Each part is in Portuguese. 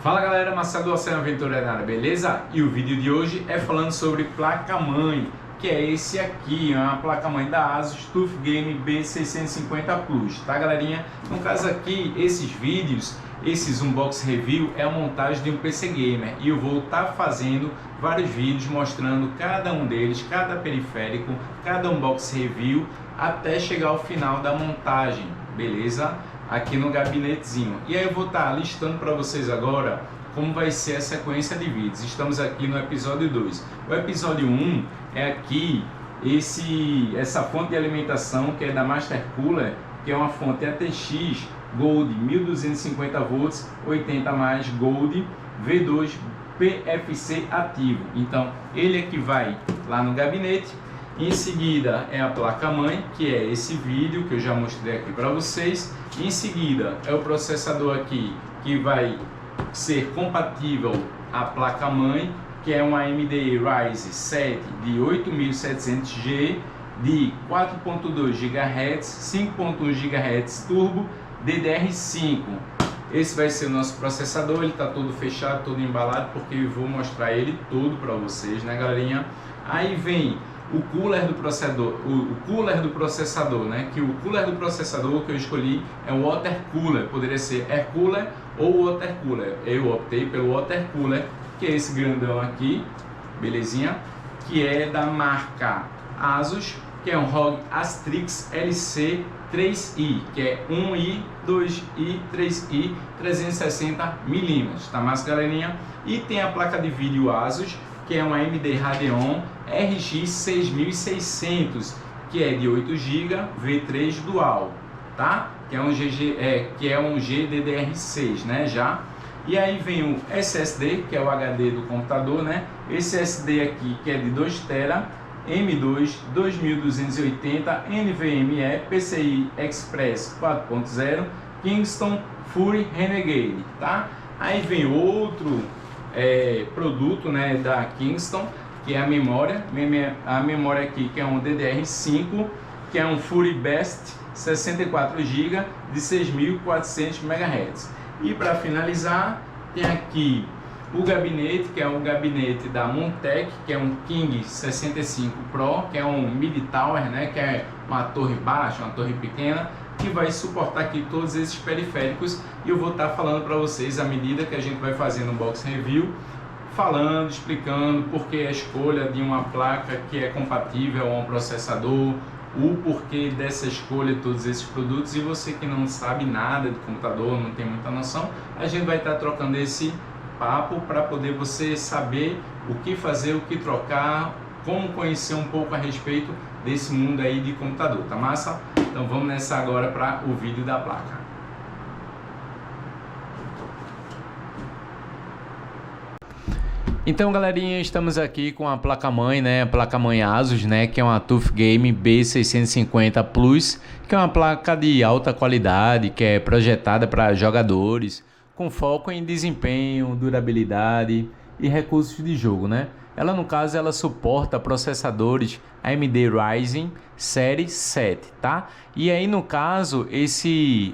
Fala galera, Marcelo do Oceano Aventura na área, beleza? E o vídeo de hoje é falando sobre placa-mãe, que é esse aqui, é uma placa-mãe da ASUS TUF Game B650 Plus, tá galerinha? No caso aqui, esses vídeos, esses unbox review é a montagem de um PC Gamer e eu vou estar fazendo vários vídeos mostrando cada um deles, cada periférico, cada unbox review até chegar ao final da montagem, beleza? Aqui no gabinetezinho. E aí eu vou estar listando para vocês agora como vai ser a sequência de vídeos. Estamos aqui no episódio 2. O episódio 1 é aqui essa fonte de alimentação que é da Master Cooler, que é uma fonte ATX Gold 1250 volts, 80 mais Gold V2 PFC ativo. Então ele é que vai lá no gabinete. Em seguida é a placa-mãe, que é esse vídeo que eu já mostrei aqui para vocês. Em seguida é o processador aqui, que vai ser compatível à placa-mãe, que é uma AMD Ryzen 7 de 8700G, de 4.2 GHz, 5.1 GHz Turbo, DDR5. Esse vai ser o nosso processador, ele está todo fechado, todo embalado, porque eu vou mostrar ele todo para vocês, né galerinha? Aí vem o cooler do processador, né? Que o cooler do processador que eu escolhi é o Water Cooler, poderia ser Air Cooler ou Water Cooler. Eu optei pelo Water Cooler, que é esse grandão aqui, belezinha? Que é da marca ASUS, que é um ROG Astrix LC 3i, que é 1i, 2i, 3i, 360mm, tá massa galerinha? E tem a placa de vídeo ASUS, que é uma AMD Radeon RX 6600, que é de 8 GB V3 Dual, tá? Que é um GDDR6, né, já. E aí vem o SSD, que é o HD do computador, né? Esse SSD aqui, que é de 2 TB, M2 2280, NVMe, PCI Express 4.0, Kingston Fury Renegade, tá? Aí vem outro produto, né, da Kingston, que é a memória aqui, que é um DDR5, que é um Fury Best 64 GB de 6400 MHz. E para finalizar, tem aqui o gabinete, que é um gabinete da Montec, que é um King 65 Pro, que é um mid tower, né, que é uma torre baixa, uma torre pequena, que vai suportar aqui todos esses periféricos. E eu vou estar falando para vocês à medida que a gente vai fazendo um box review, falando, explicando por que a escolha de uma placa que é compatível a um processador, o porquê dessa escolha de todos esses produtos. E você que não sabe nada de computador, não tem muita noção, a gente vai estar trocando esse papo para poder você saber o que fazer, o que trocar, como conhecer um pouco a respeito desse mundo aí de computador, tá massa? Então vamos nessa agora para o vídeo da placa. Então galerinha, estamos aqui com a placa-mãe, né? A placa-mãe ASUS, né? Que é uma TUF Game B650 Plus, que é uma placa de alta qualidade, que é projetada para jogadores, com foco em desempenho, durabilidade e recursos de jogo, né? Ela, no caso, ela suporta processadores AMD Ryzen série 7, tá? E aí, no caso, esse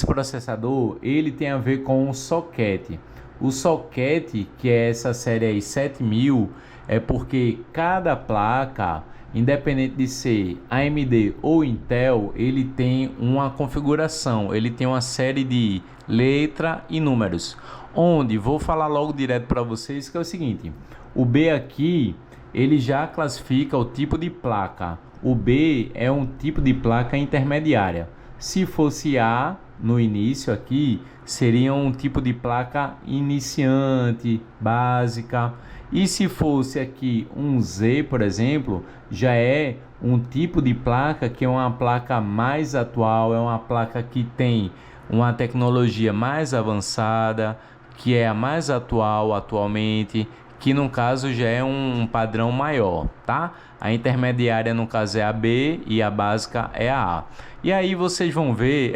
processador, ele tem a ver com o socket. O socket, que é essa série aí 7000, é porque cada placa, independente de ser AMD ou Intel, ele tem uma configuração, ele tem uma série de letra e números. Onde vou falar logo direto para vocês que é o seguinte: o B aqui ele já classifica o tipo de placa. O B é um tipo de placa intermediária. Se fosse A no início aqui, seria um tipo de placa iniciante, básica. E se fosse aqui um Z, por exemplo, já é um tipo de placa que é uma placa mais atual, é uma placa que tem uma tecnologia mais avançada, que é a mais atual atualmente, que no caso já é um padrão maior, tá? A intermediária no caso é a B e a básica é a A. E aí vocês vão ver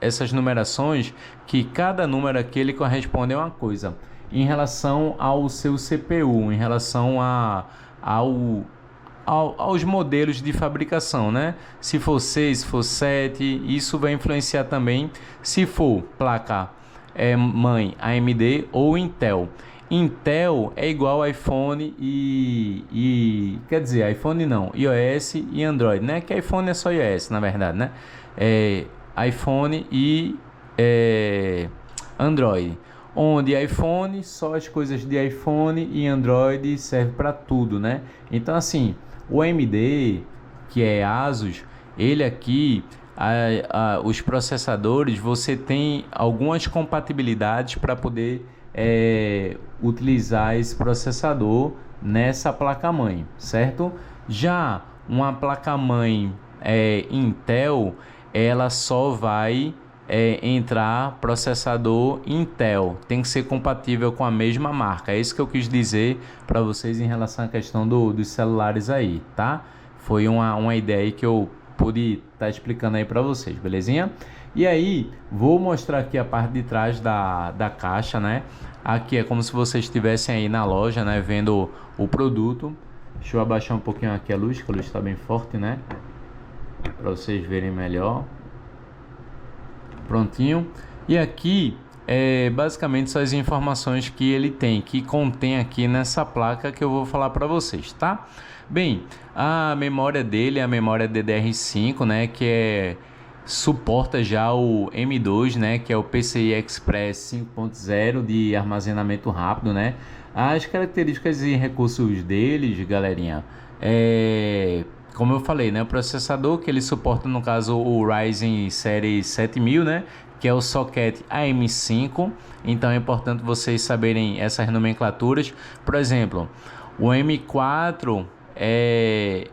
essas numerações, que cada número aqui ele corresponde a uma coisa em relação ao seu CPU, em relação aos modelos de fabricação, né? Se for 6, se for 7, isso vai influenciar também se for placa mãe AMD ou Intel. Intel é igual iPhone quer dizer, iPhone não, iOS e Android, né? Que iPhone é só iOS, na verdade, né? iPhone e Android. Onde iPhone, só as coisas de iPhone, e Android serve para tudo, né? Então assim, o AMD, que é Asus, ele aqui, os processadores, você tem algumas compatibilidades para poder utilizar esse processador nessa placa-mãe, certo? Já uma placa-mãe Intel, ela só vai entrar processador Intel, tem que ser compatível com a mesma marca. É isso que eu quis dizer para vocês em relação à questão dos celulares aí, tá? Foi uma ideia aí que eu pude estar explicando aí para vocês, belezinha? E aí, vou mostrar aqui a parte de trás da caixa, né? Aqui é como se vocês estivessem aí na loja, né? Vendo o produto. Deixa eu abaixar um pouquinho aqui a luz, que a luz está bem forte, né? Para vocês verem melhor. Prontinho. E aqui basicamente são as informações que ele tem, que contém aqui nessa placa que eu vou falar para vocês, tá? Bem, a memória dele é a memória DDR5, né? Que suporta já o M2, né? Que é o PCI Express 5.0 de armazenamento rápido, né? As características e recursos deles, galerinha, como eu falei, né, o processador que ele suporta, no caso, o Ryzen série 7000, né, que é o socket AM5. Então é importante vocês saberem essas nomenclaturas. Por exemplo, o M4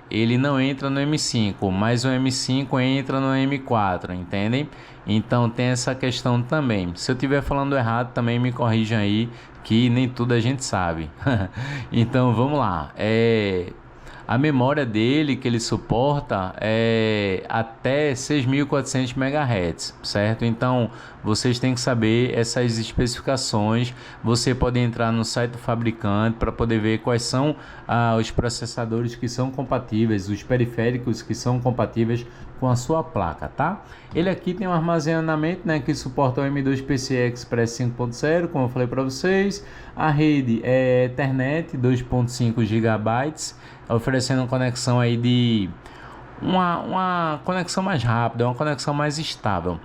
ele não entra no M5, mas o M5 entra no M4, entendem? Então tem essa questão também. Se eu estiver falando errado, também me corrijam aí, que nem tudo a gente sabe. Então vamos lá. A memória dele que ele suporta é até 6.400 MHz, certo? Então vocês têm que saber essas especificações. Você pode entrar no site do fabricante para poder ver quais são os processadores que são compatíveis, os periféricos que são compatíveis com a sua placa, tá? Ele aqui tem um armazenamento, né, que suporta o M2 PCI Express 5.0, como eu falei para vocês. A rede é Ethernet 2.5 GB, oferecendo uma conexão aí de uma conexão mais rápida, uma conexão mais estável.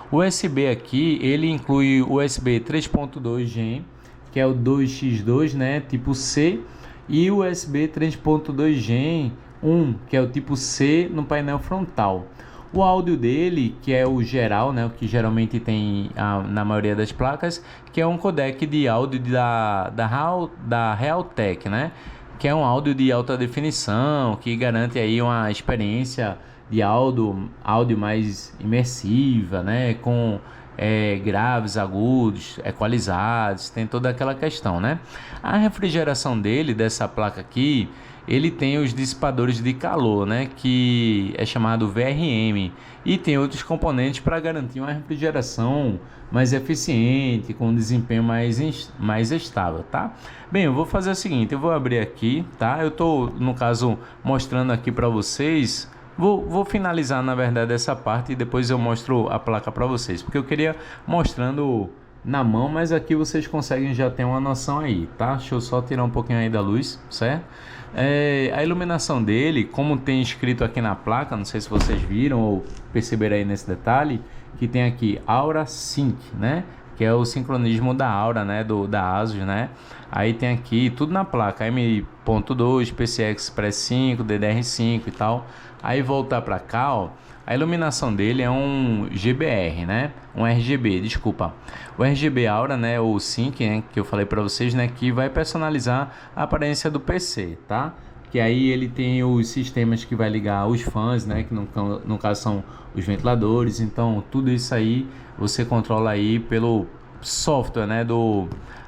O USB aqui, ele inclui o USB 3.2 Gen, que é o 2x2, né, tipo C, e o USB 3.2 Gen 1, que é o tipo C no painel frontal. O áudio dele, que é o geral, né, o que geralmente tem na maioria das placas, que é um codec de áudio da Realtek, né, que é um áudio de alta definição, que garante aí uma experiência de áudio mais imersiva, né, com graves, agudos, equalizados, tem toda aquela questão, né? A refrigeração dessa placa aqui, ele tem os dissipadores de calor, né, que é chamado VRM, e tem outros componentes para garantir uma refrigeração mais eficiente, com desempenho mais estável, tá? Bem, eu vou fazer o seguinte, eu vou abrir aqui, tá? Eu tô, no caso, mostrando aqui para vocês. Vou finalizar, na verdade, essa parte e depois eu mostro a placa para vocês, porque eu queria mostrando na mão, mas aqui vocês conseguem já ter uma noção aí, tá? Deixa eu só tirar um pouquinho aí da luz, certo? A iluminação dele, como tem escrito aqui na placa, não sei se vocês viram ou perceberam aí nesse detalhe, que tem aqui Aura Sync, né? Que é o sincronismo da Aura, né? Da Asus, né? Aí tem aqui tudo na placa, M.2, PCI Express 5, DDR5 e tal. Aí voltar para cá, ó, a iluminação dele é um GBR, né? Um RGB, desculpa. O RGB Aura, né? O Sync, né? Que eu falei para vocês, né? Que vai personalizar a aparência do PC, tá? Que aí ele tem os sistemas que vai ligar os fãs, né? Que no caso são os ventiladores. Então tudo isso aí você controla aí pelo software, né?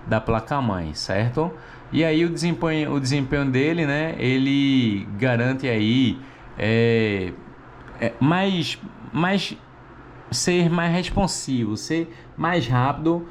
Da placa-mãe, certo? E aí o desempenho dele, né? Ele garante aí ser mais responsivo, ser mais rápido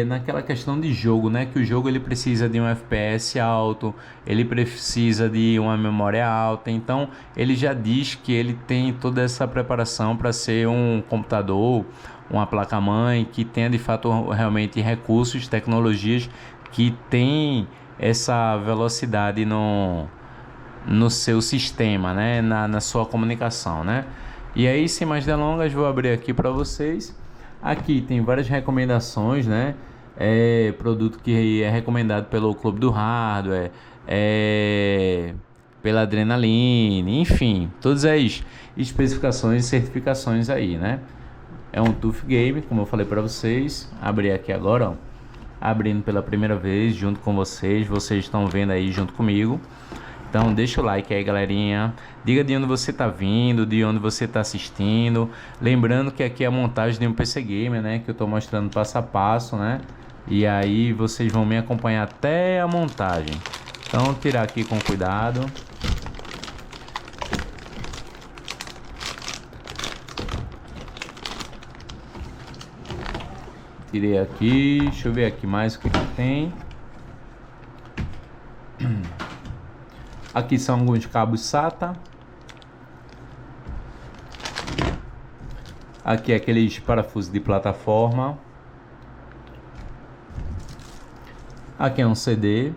naquela questão de jogo, né? Que o jogo ele precisa de um FPS alto, ele precisa de uma memória alta. Então ele já diz que ele tem toda essa preparação para ser um computador, uma placa-mãe que tenha de fato realmente recursos, tecnologias que tem essa velocidade no seu sistema, né? Na sua comunicação, né? E aí, sem mais delongas, vou abrir aqui para vocês. Aqui tem várias recomendações, né? Produto que é recomendado pelo Clube do Hardware, pela Adrenaline, enfim, todas as especificações e certificações aí, né? É um TUF Game, como eu falei para vocês. Abrir aqui agora, ó. Abrindo pela primeira vez junto com vocês estão vendo aí junto comigo. Então deixa o like aí, galerinha. Diga de onde você tá vindo, de onde você tá assistindo. Lembrando que aqui é a montagem de um PC Gamer, né? Que eu tô mostrando passo a passo, né? E aí vocês vão me acompanhar até a montagem. Então tirar aqui com cuidado. Tirei aqui, deixa eu ver aqui mais o que tem. Aqui são alguns cabos SATA. Aqui é aqueles parafusos de plataforma. Aqui é um CD.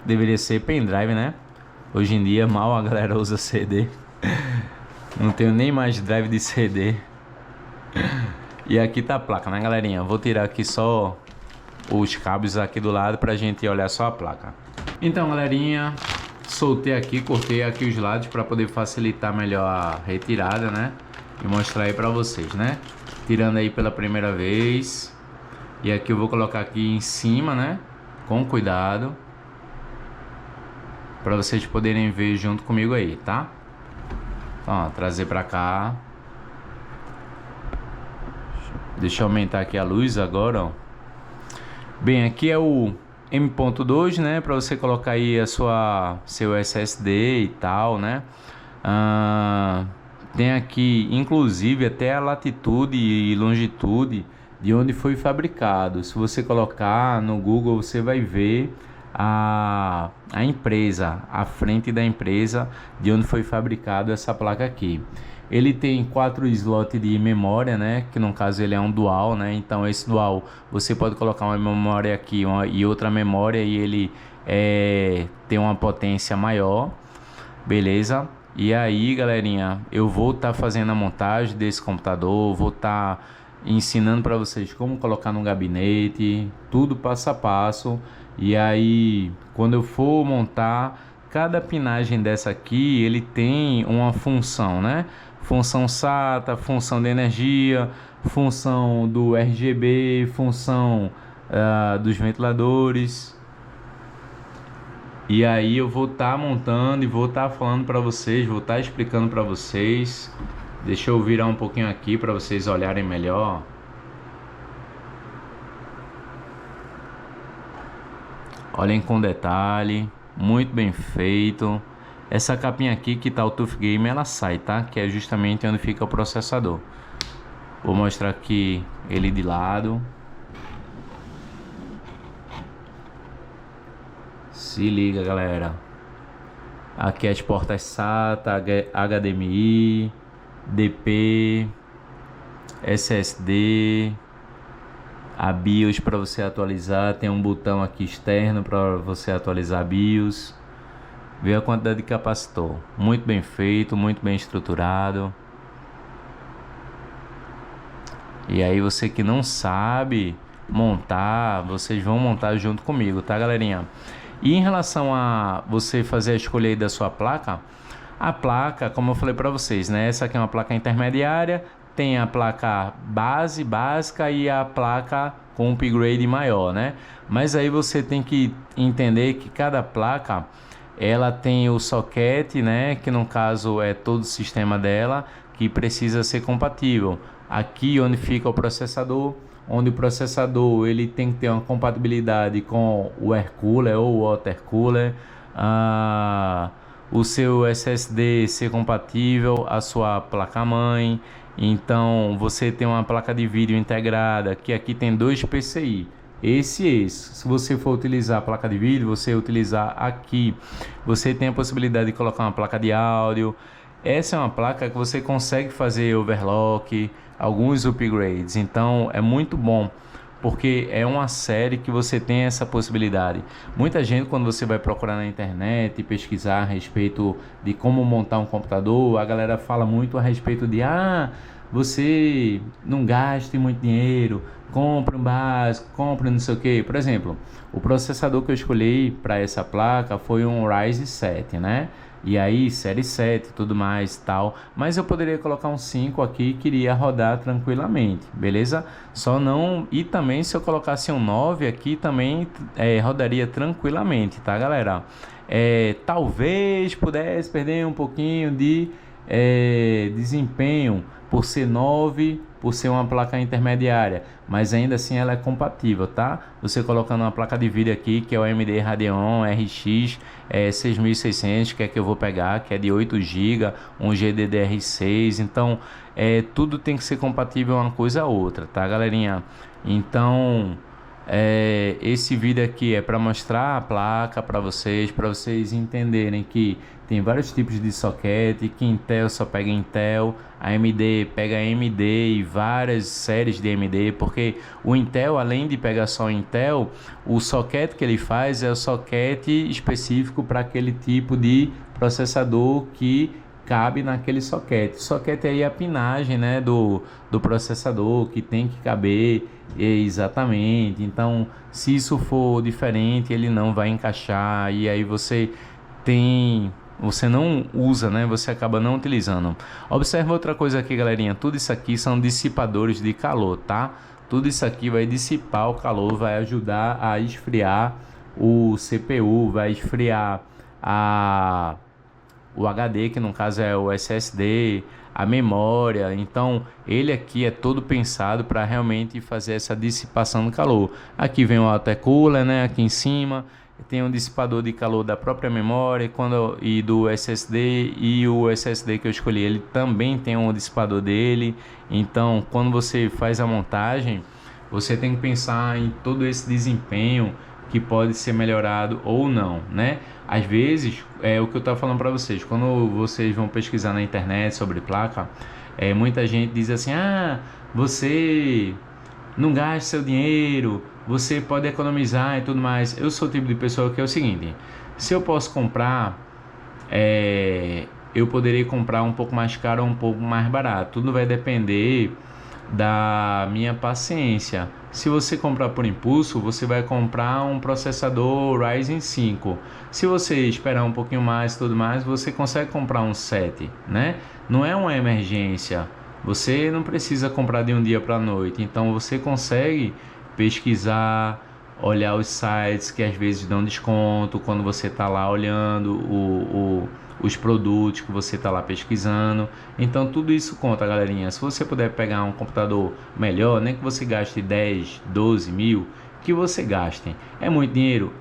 Deveria ser pendrive, né? Hoje em dia mal a galera usa CD. Não tenho nem mais drive de CD. E aqui tá a placa, né, galerinha? Vou tirar aqui só os cabos aqui do lado pra gente olhar só a placa. Então, galerinha, soltei aqui, cortei aqui os lados para poder facilitar melhor a retirada, né? E mostrar aí para vocês, né? Tirando aí pela primeira vez. E aqui eu vou colocar aqui em cima, né? Com cuidado. Para vocês poderem ver junto comigo aí, tá? Então, ó, trazer para cá. Deixa eu aumentar aqui a luz agora, ó. Bem, aqui é o M.2, né, para você colocar aí seu SSD e tal, né? Tem aqui, inclusive, até a latitude e longitude de onde foi fabricado. Se você colocar no Google, você vai ver a empresa, a frente da empresa de onde foi fabricado essa placa aqui. Ele tem 4 slots de memória, né? Que no caso ele é um dual, né? Então esse dual você pode colocar uma memória aqui e outra memória e ele tem uma potência maior, beleza? E aí, galerinha, eu vou estar fazendo a montagem desse computador, vou estar ensinando para vocês como colocar no gabinete, tudo passo a passo. E aí, quando eu for montar, cada pinagem dessa aqui, ele tem uma função, né? Função SATA, função de energia, função do RGB, função dos ventiladores. E aí eu vou estar montando e vou estar falando para vocês, vou estar explicando para vocês. Deixa eu virar um pouquinho aqui para vocês olharem melhor. Olhem com detalhe, muito bem feito. Essa capinha aqui que tá o TUF Game, ela sai, tá? Que é justamente onde fica o processador. Vou mostrar aqui ele de lado. Se liga, galera. Aqui as portas SATA, HDMI, DP, SSD, a BIOS para você atualizar. Tem um botão aqui externo para você atualizar a BIOS. Vê a quantidade de capacitor. Muito bem feito, muito bem estruturado. E aí você que não sabe montar, vocês vão montar junto comigo, tá, galerinha? E em relação a você fazer a escolha aí da sua placa, a placa, como eu falei para vocês, né? Essa aqui é uma placa intermediária, tem a placa base, básica e a placa com upgrade maior, né? Mas aí você tem que entender que cada placa ela tem o socket, né? Que no caso é todo o sistema dela que precisa ser compatível. Aqui onde fica o processador, onde o processador ele tem que ter uma compatibilidade com o air cooler ou o water cooler, o seu SSD ser compatível, a sua placa-mãe, Então você tem uma placa de vídeo integrada, que aqui tem 2 PCI. Esse. Se você for utilizar a placa de vídeo, você utilizar aqui, você tem a possibilidade de colocar uma placa de áudio. Essa é uma placa que você consegue fazer overclock, alguns upgrades. Então é muito bom, porque é uma série que você tem essa possibilidade. Muita gente, quando você vai procurar na internet e pesquisar a respeito de como montar um computador, a galera fala muito a respeito de você não gaste muito dinheiro, compre um básico, compre não sei o que. Por exemplo, o processador que eu escolhi para essa placa foi um Ryzen 7, né? E aí, série 7 e tudo mais tal. Mas eu poderia colocar um 5 aqui que iria rodar tranquilamente, beleza? Só não... E também se eu colocasse um 9 aqui também rodaria tranquilamente, tá, galera? Talvez pudesse perder um pouquinho de desempenho por ser 9, por ser uma placa intermediária, mas ainda assim ela é compatível, tá? Você colocando uma placa de vídeo aqui, que é o AMD Radeon RX 6600, que é que eu vou pegar, que é de 8 GB, um GDDR6, então tudo tem que ser compatível uma coisa a outra, tá, galerinha? Então esse vídeo aqui é para mostrar a placa para vocês entenderem que tem vários tipos de soquete, que Intel só pega Intel, a AMD pega AMD e várias séries de AMD, porque o Intel, além de pegar só Intel, o soquete que ele faz é o soquete específico para aquele tipo de processador que cabe naquele soquete. Soquete aí é a pinagem, né, do processador que tem que caber exatamente. Então, se isso for diferente, ele não vai encaixar e aí você não usa, né? Você acaba não utilizando. Observa outra coisa aqui, galerinha. Tudo isso aqui são dissipadores de calor, tá? Tudo isso aqui vai dissipar o calor, vai ajudar a esfriar o CPU, vai esfriar o HD, que no caso é o SSD, a memória. Então ele aqui é todo pensado para realmente fazer essa dissipação do calor. Aqui vem o water cooler, né? Aqui em cima tem um dissipador de calor da própria memória e do SSD, e o SSD que eu escolhi, ele também tem um dissipador dele. Então quando você faz a montagem, você tem que pensar em todo esse desempenho que pode ser melhorado ou não, né? Às vezes, é o que eu estava falando para vocês, quando vocês vão pesquisar na internet sobre placa, muita gente diz assim, você não gasta seu dinheiro, você pode economizar e tudo mais. Eu sou o tipo de pessoa que é o seguinte, se eu posso comprar, eu poderia comprar um pouco mais caro ou um pouco mais barato, tudo vai depender da minha paciência. Se você comprar por impulso, você vai comprar um processador Ryzen 5. Se você esperar um pouquinho mais e tudo mais, você consegue comprar um 7, né? Não é uma emergência. Você não precisa comprar de um dia para a noite. Então você consegue pesquisar, olhar os sites que às vezes dão desconto quando você está lá olhando os produtos que você está lá pesquisando. Então tudo isso conta, galerinha. Se você puder pegar um computador melhor, nem que você gaste 10, 12 mil, que você gaste. É muito dinheiro?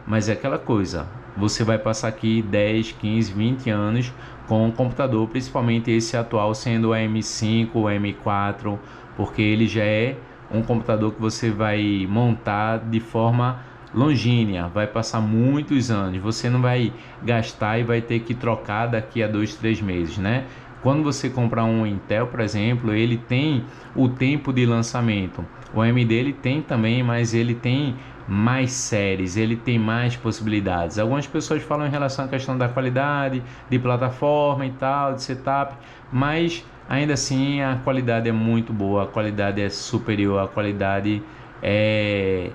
Mas é aquela coisa, você vai passar aqui 10, 15, 20 anos com um computador, principalmente esse atual sendo o M5 ou M4, porque ele já é um computador que você vai montar de forma longínqua, vai passar muitos anos, você não vai gastar e vai ter que trocar daqui a 2, 3 meses, né? Quando você comprar um Intel, por exemplo, ele tem o tempo de lançamento. O AMD ele tem também, mas ele tem mais séries, ele tem mais possibilidades. Algumas pessoas falam em relação à questão da qualidade, de plataforma e tal, de setup, mas ainda assim a qualidade é muito boa, a qualidade é superior, a qualidade é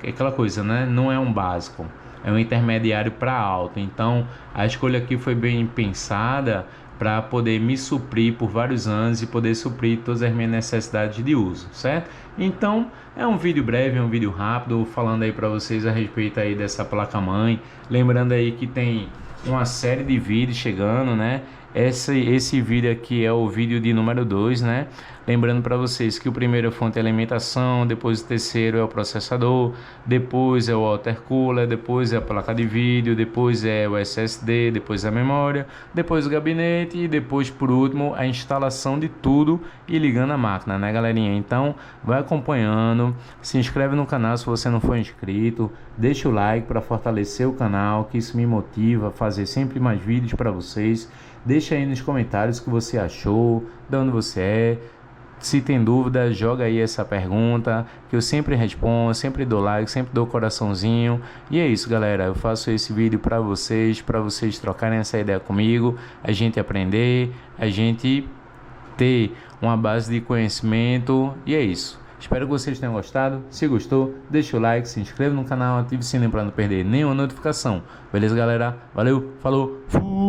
aquela coisa, né? Não é um básico, é um intermediário para alto. Então a escolha aqui foi bem pensada para poder me suprir por vários anos e poder suprir todas as minhas necessidades de uso, certo? Então é um vídeo breve, é um vídeo rápido, falando aí para vocês a respeito aí dessa placa-mãe. Lembrando aí que tem uma série de vídeos chegando, né? Esse vídeo aqui é o vídeo de número 2, né? Lembrando para vocês que o primeiro é a fonte de alimentação, depois o terceiro é o processador, depois é o water cooler, depois é a placa de vídeo, depois é o SSD, depois a memória, depois o gabinete e depois, por último, a instalação de tudo e ligando a máquina, né, galerinha? Então, vai acompanhando, se inscreve no canal se você não for inscrito, deixa o like para fortalecer o canal, que isso me motiva a fazer sempre mais vídeos para vocês. Deixa aí nos comentários o que você achou, de onde você é. Se tem dúvida, joga aí essa pergunta, que eu sempre respondo, sempre dou like, sempre dou coraçãozinho. E é isso, galera, eu faço esse vídeo para vocês trocarem essa ideia comigo, a gente aprender, a gente ter uma base de conhecimento. E é isso. Espero que vocês tenham gostado. Se gostou, deixa o like, se inscreva no canal, ative o sininho para não perder nenhuma notificação. Beleza, galera? Valeu, falou, fui!